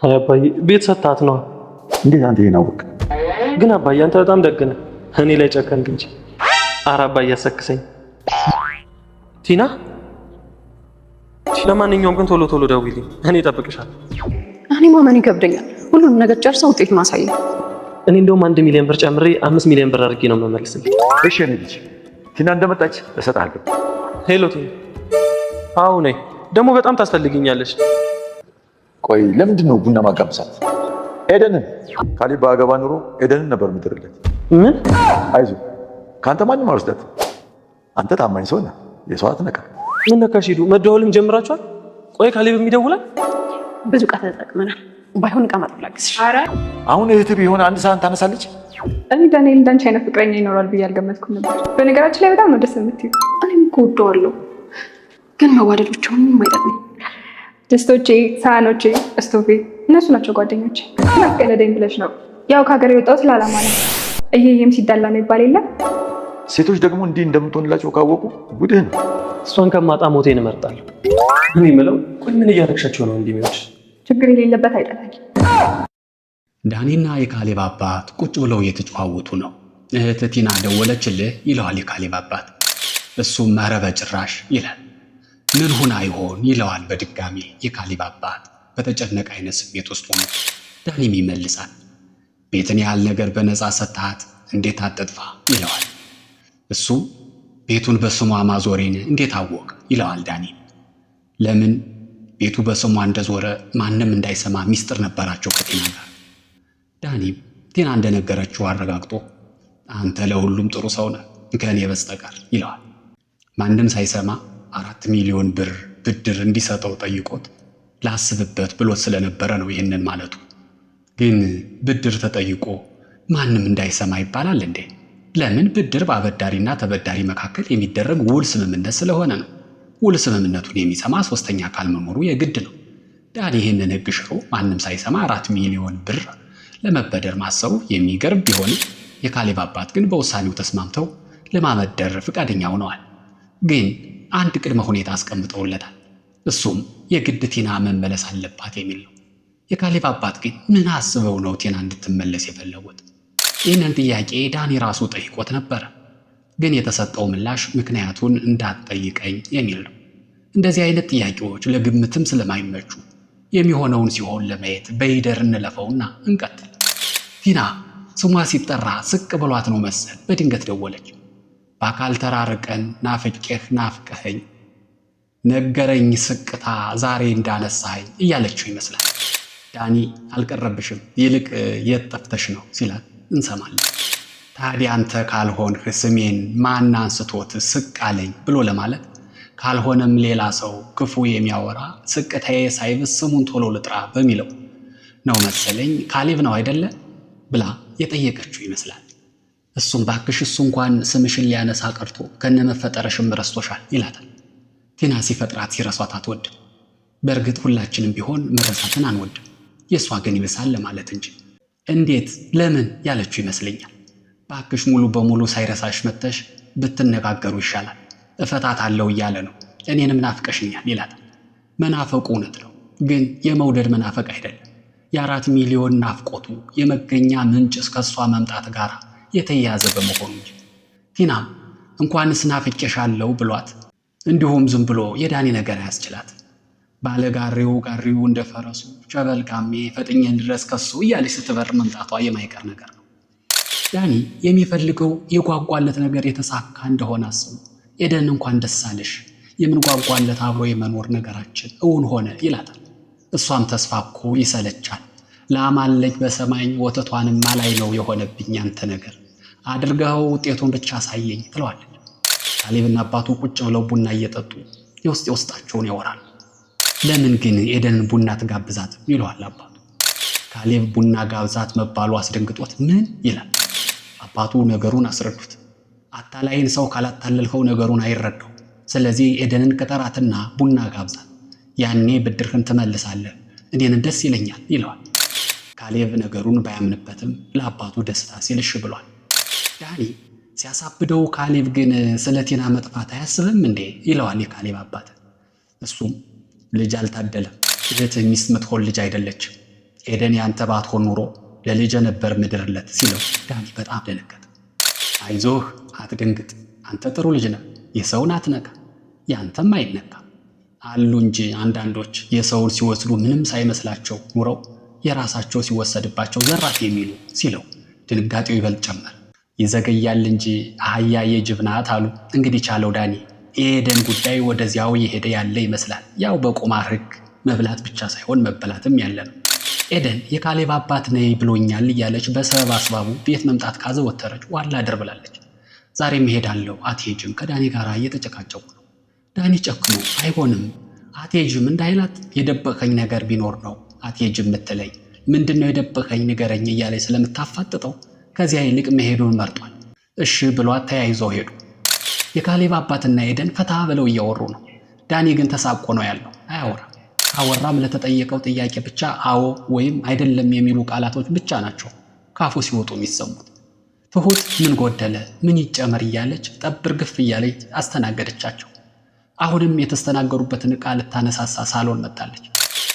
አባዬ ቤት ሰጣት ነው። እንዴት አንተ ይሄን አወቅ? ግን አባዬ አንተ በጣም ደግ ነህ። እኔ ላይ ጨከንክ እንጂ። ኧረ አባዬ አሰክሰኝ። ቲና ለማንኛውም ግን ቶሎ ቶሎ ደውይልኝ፣ እኔ እጠብቅሻለሁ። እኔ ማመን ይከብደኛል። ሁሉንም ነገር ጨርሰው ውጤቱን አሳየኝ። እኔ እንደውም 1 ሚሊዮን ብር ጨምሬ 5 ሚሊዮን ብር አድርጌ ነው የምመልስልኝ። እሺ እኔ ልጅ ቲና እንደመጣች እሰጥሃለሁ። ሄሎ ቲና። አዎ ነይ። ደግሞ በጣም ታስፈልጊኛለሽ። ቆይ ለምንድን ነው ቡና ማጋብሳት? ኤደንን ካሌብ በአገባ ኑሮ ኤደንን ነበር ምድርለት። ምን? አይዞህ ከአንተ ማንም አልወስዳትም። አንተ ታማኝ ሰው ነህ፣ የሰው አትነካም። ምን ነካሽ? ሂዱ። መደወልም ጀምራችኋል? ቆይ ካሌብም ይደውላል? ብዙ ዕቃ ተጠቅመናል። ባይሆን ዕቃ ማጠብ ላግዝሽ። ኧረ አሁን እህትህ ቢሆን አንድ ሰዓት ታነሳለች። እኔ ዳንኤል እንዳንቺ አይነት ፍቅረኛ ይኖራል ብዬ አልገመትኩም ነበር። በነገራችን ላይ በጣም ነው ደስ የምትይው። እኔም እኮ እወደዋለሁ፣ ግን መዋደድ ብቻውን አይጠቅምም። ድስቶቼ፣ ሳህኖቼ፣ እስቶፌ እነሱ ናቸው ጓደኞቼ። ናፍቀለደኝ ብለሽ ነው። ያው ከሀገር የወጣሁት ለዓላማ ነው። ይሄም ሲዳላ ነው ይባል የለም። ሴቶች ደግሞ እንዲህ እንደምትሆንላቸው ካወቁ ጉድህ ነው። እሷን ከማጣ ሞቴን እመርጣለሁ። እኔ የምለው ቆይ ምን እያደረግሻቸው ነው እንዲሚዎች? ችግር የሌለበት አይጠላኝ። ዳኒና የካሌብ አባት ቁጭ ብለው እየተጨዋወቱ ነው። እህት ቲና ደወለችልህ ይለዋል የካሌብ አባት። እሱም ኧረ በጭራሽ ይላል። ምን ሆና ይሆን ይለዋል በድጋሚ የካሌብ አባት በተጨነቀ አይነት ስሜት ውስጥ ሆኖ። ዳኒም ይመልሳል ቤትን ያህል ነገር በነፃ ሰጥታት እንዴት አትጥፋ ይለዋል። እሱ ቤቱን በስሟ ማዞሬን እንዴት አወቅ ይለዋል ዳኒ። ለምን ቤቱ በስሟ እንደዞረ ማንም እንዳይሰማ ሚስጥር ነበራቸው ከቲና ጋር። ዳኒም ቲና እንደነገረችው አረጋግጦ አንተ ለሁሉም ጥሩ ሰው ነህ ከእኔ በስተቀር ይለዋል። ማንም ሳይሰማ 4 ሚሊዮን ብር ብድር እንዲሰጠው ጠይቆት ላስብበት ብሎት ስለነበረ ነው ይህንን ማለቱ። ግን ብድር ተጠይቆ ማንም እንዳይሰማ ይባላል እንዴ? ለምን? ብድር በአበዳሪና ተበዳሪ መካከል የሚደረግ ውል ስምምነት ስለሆነ ነው። ውል ስምምነቱን የሚሰማ ሶስተኛ አካል መኖሩ የግድ ነው። ዳኒ ይህንን ሕግ ሽሮ ማንም ሳይሰማ 4 ሚሊዮን ብር ለመበደር ማሰቡ የሚገርም ቢሆንም የካሌብ አባት ግን በውሳኔው ተስማምተው ለማበደር ፈቃደኛ ሆነዋል። ግን አንድ ቅድመ ሁኔታ አስቀምጠውለታል። እሱም የግድ ቲና መመለስ አለባት የሚል ነው። የካሌብ አባት ግን ምን አስበው ነው ቲና እንድትመለስ የፈለጉት? ይህንን ጥያቄ ዳኒ ራሱ ጠይቆት ነበረ። ግን የተሰጠው ምላሽ ምክንያቱን እንዳትጠይቀኝ የሚል ነው። እንደዚህ አይነት ጥያቄዎች ለግምትም ስለማይመቹ የሚሆነውን ሲሆን ለማየት በይደር እንለፈውና እንቀጥል። ቲና ስሟ ሲጠራ ስቅ ብሏት ነው መሰል በድንገት ደወለች። በአካል ተራርቀን ናፍቄህ ናፍቀኸኝ ነገረኝ ስቅታ ዛሬ እንዳነሳኸኝ እያለችው ይመስላል። ዳኒ አልቀረብሽም ይልቅ የት ጠፍተሽ ነው ሲላት እንሰማለን። ታዲያ አንተ ካልሆንህ ስሜን ማን አንስቶት ስቅ አለኝ ብሎ ለማለት ካልሆነም ሌላ ሰው ክፉ የሚያወራ ስቅታዬ ሳይብስ ስሙን ቶሎ ልጥራ በሚለው ነው መሰለኝ ካሌብ ነው አይደለ ብላ የጠየቀችው ይመስላል። እሱም ባክሽ እሱ እንኳን ስምሽን ሊያነሳ ቀርቶ ከነመፈጠረሽም ረስቶሻል ይላታል። ቲና ሲፈጥራት ሲረሷት አትወድም። በእርግጥ ሁላችንም ቢሆን መረሳትን አንወድም፣ የእሷ ግን ይብሳል ለማለት እንጂ። እንዴት ለምን ያለችው ይመስለኛል። ባክሽ ሙሉ በሙሉ ሳይረሳሽ መተሽ ብትነጋገሩ ይሻላል፣ እፈታት አለው እያለ ነው። እኔንም ናፍቀሽኛል ይላታል። መናፈቁ እውነት ነው፣ ግን የመውደድ መናፈቅ አይደለም። የ4 ሚሊዮን ናፍቆቱ የመገኛ ምንጭ እስከሷ መምጣት ጋር የተያያዘ በመሆኑ እንጂ። ቲናም እንኳንስ ናፍቄሻለሁ ብሏት እንዲሁም ዝም ብሎ የዳኒ ነገር አያስችላት። ባለጋሪው ጋሪው እንደፈረሱ ቸበልቃሜ ፈጥኜን ድረስ ከሱ እያለች ስትበር መምጣቷ የማይቀር ነገር ነው። ዳኒ የሚፈልገው የጓጓለት ነገር የተሳካ እንደሆነ አስቡ። ኤደን እንኳን ደስ አለሽ፣ የምንጓጓለት አብሮ የመኖር ነገራችን እውን ሆነ ይላታል። እሷም ተስፋ እኮ ይሰለቻል፣ ላማለች በሰማኝ ወተቷንማ ላይ ነው የሆነብኝ አንተ ነገር አድርገው ውጤቱን ብቻ አሳየኝ ትለዋለች። ካሌብና አባቱ ቁጭ ብለው ቡና እየጠጡ የውስጥ የውስጣቸውን ያወራሉ። ለምን ግን ኤደንን ቡና ትጋብዛት ይለዋል አባቱ። ካሌብ ቡና ጋብዛት መባሉ አስደንግጦት ምን ይላል። አባቱ ነገሩን አስረዱት። አታላይን ሰው ካላታለልከው ነገሩን አይረዳው። ስለዚህ ኤደንን ቅጠራትና ቡና ጋብዛት፣ ያኔ ብድርህን ትመልሳለህ፣ እኔን ደስ ይለኛል ይለዋል። ካሌብ ነገሩን ባያምንበትም ለአባቱ ደስታ ሲል እሺ ብሏል። ዳኒ ሲያሳብደው ካሌብ ግን ስለ ቲና መጥፋት አያስብም እንዴ ይለዋል የካሌብ አባት። እሱም ልጅ አልታደለም፣ እህትህ ሚስት ምትሆን ልጅ አይደለችም፣ ኤደን ያንተ ባትሆን ኑሮ ለልጄ ነበር ምድርለት ሲለው ዳኒ በጣም ደነገጠ። አይዞህ አትደንግጥ፣ አንተ ጥሩ ልጅ ነህ፣ የሰውን አትነካ፣ ያንተም አይነካ አሉ እንጂ አንዳንዶች የሰውን ሲወስዱ ምንም ሳይመስላቸው ኑረው የራሳቸው ሲወሰድባቸው ዘራፍ የሚሉ ሲለው ድንጋጤው ይበልጥ ጨመረ። ይዘገያል እንጂ አህያ የጅብ ናት አሉ። እንግዲህ ቻለው ዳኒ። የኤደን ጉዳይ ወደዚያው የሄደ ያለ ይመስላል። ያው በቁማር ሕግ መብላት ብቻ ሳይሆን መበላትም ያለ ነው። ኤደን የካሌብ አባት ነይ ብሎኛል እያለች በሰበብ አስባቡ ቤት መምጣት ካዘወተረች ዋላ አድር ብላለች። ዛሬም እሄዳለሁ አትሄጂም ከዳኒ ጋር እየተጨቃጨቁ ነው። ዳኒ ጨክኖ አይሆንም አትሄጂም እንዳይላት የደበቀኝ ነገር ቢኖር ነው አትሄጂም ምትለኝ፣ ምንድነው የደበቀኝ ንገረኝ እያለች ስለምታፋጥጠው ከዚያ ይልቅ መሄዱን መርጧል። እሺ ብሏት ተያይዘው ሄዱ። የካሌብ አባትና ኤደን ፈታ ብለው እያወሩ ነው። ዳኒ ግን ተሳቆ ነው ያለው። አያወራም። ካወራም ለተጠየቀው ጥያቄ ብቻ አዎ ወይም አይደለም የሚሉ ቃላቶች ብቻ ናቸው ካፉ ሲወጡ የሚሰሙት። ትሁት ምን ጎደለ ምን ይጨመር እያለች ጠብር ግፍ እያለች አስተናገደቻቸው። አሁንም የተስተናገሩበትን ዕቃ ልታነሳሳ ሳሎን መጣለች።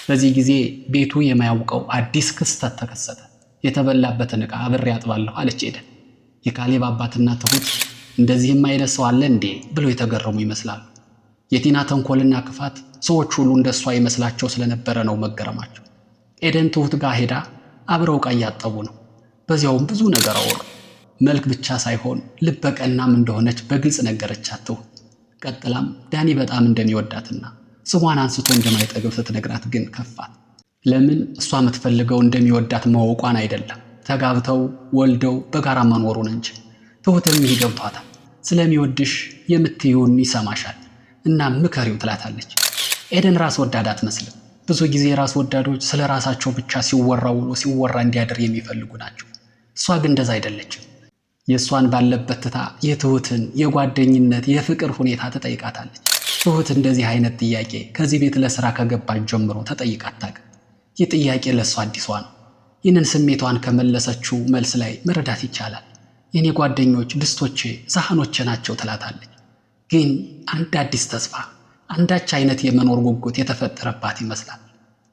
በዚህ ጊዜ ቤቱ የማያውቀው አዲስ ክስተት ተከሰተ። የተበላበትን ዕቃ አብሬ አጥባለሁ አለች ኤደን። የካሌብ አባትና ትሁት እንደዚህም አይነት ሰው አለ እንዴ ብለው የተገረሙ ይመስላሉ። የቲና ተንኮልና ክፋት ሰዎች ሁሉ እንደሷ ይመስላቸው ስለነበረ ነው መገረማቸው። ኤደን ትሁት ጋር ሄዳ አብረው ዕቃ እያጠቡ ነው። በዚያውም ብዙ ነገር አወሩ። መልክ ብቻ ሳይሆን ልበቀናም እንደሆነች በግልጽ ነገረቻት ትሁት። ቀጥላም ዳኒ በጣም እንደሚወዳትና ስሟን አንስቶ እንደማይጠግብ ስትነግራት ግን ከፋት። ለምን እሷ የምትፈልገው እንደሚወዳት ማወቋን አይደለም ተጋብተው ወልደው በጋራ መኖሩን እንጂ። ትሁትም ይህ ገብቷታል። ስለሚወድሽ የምትይውን ይሰማሻል እና ምከሪው ትላታለች። ኤደን ራስ ወዳድ አትመስልም። ብዙ ጊዜ ራስ ወዳዶች ስለ ራሳቸው ብቻ ሲወራ ውሎ ሲወራ እንዲያድር የሚፈልጉ ናቸው። እሷ ግን እንደዛ አይደለችም። የእሷን ባለበት ትታ የትሁትን የጓደኝነት የፍቅር ሁኔታ ትጠይቃታለች። ትሁት እንደዚህ አይነት ጥያቄ ከዚህ ቤት ለስራ ከገባች ጀምሮ ተጠይቃ አታውቅም። ይህ ጥያቄ ለእሷ አዲሷ ነው። ይህንን ስሜቷን ከመለሰችው መልስ ላይ መረዳት ይቻላል። የኔ ጓደኞች ድስቶቼ፣ ሳህኖቼ ናቸው ትላታለች። ግን አንድ አዲስ ተስፋ አንዳች አይነት የመኖር ጉጉት የተፈጠረባት ይመስላል።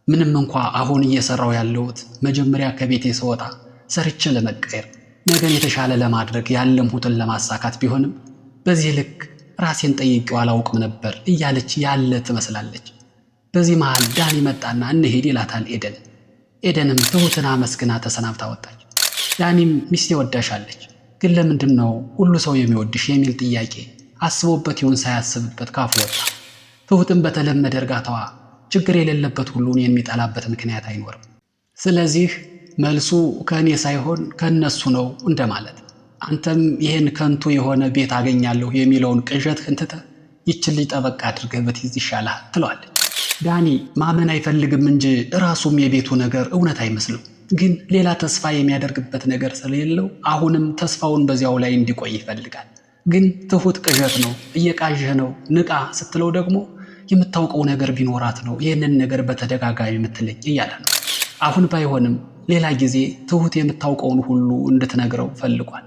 ምንም እንኳ አሁን እየሰራው ያለሁት መጀመሪያ ከቤቴ ስወጣ ሰርቼ ለመቀየር ነገን የተሻለ ለማድረግ ያለምሁትን ለማሳካት ቢሆንም በዚህ ልክ ራሴን ጠይቄው አላውቅም ነበር እያለች ያለ ትመስላለች። በዚህ መሃል ዳኒ መጣና እንሄድ ይላታል ኤደን። ኤደንም ትሁትን አመስግና ተሰናብታ ወጣች። ዳኒም ሚስቴ ወዳሻለች፣ ግን ለምንድን ነው ሁሉ ሰው የሚወድሽ የሚል ጥያቄ አስቦበት ይሁን ሳያስብበት ካፉ ወጣ። ትሁትም በተለመደ እርጋታዋ ችግር የሌለበት ሁሉን የሚጠላበት ምክንያት አይኖርም፣ ስለዚህ መልሱ ከእኔ ሳይሆን ከእነሱ ነው እንደማለት። አንተም ይህን ከንቱ የሆነ ቤት አገኛለሁ የሚለውን ቅዠትህን ትተህ ይችን ልጅ ጠበቅ አድርገህ ብትይዝ ይሻልሃል ትለዋለች። ዳኒ ማመን አይፈልግም እንጂ ራሱም የቤቱ ነገር እውነት አይመስልም። ግን ሌላ ተስፋ የሚያደርግበት ነገር ስለሌለው አሁንም ተስፋውን በዚያው ላይ እንዲቆይ ይፈልጋል። ግን ትሁት ቅዠት ነው፣ እየቃዠህ ነው፣ ንቃ ስትለው ደግሞ የምታውቀው ነገር ቢኖራት ነው ይህንን ነገር በተደጋጋሚ የምትለኝ እያለ ነው። አሁን ባይሆንም ሌላ ጊዜ ትሁት የምታውቀውን ሁሉ እንድትነግረው ፈልጓል።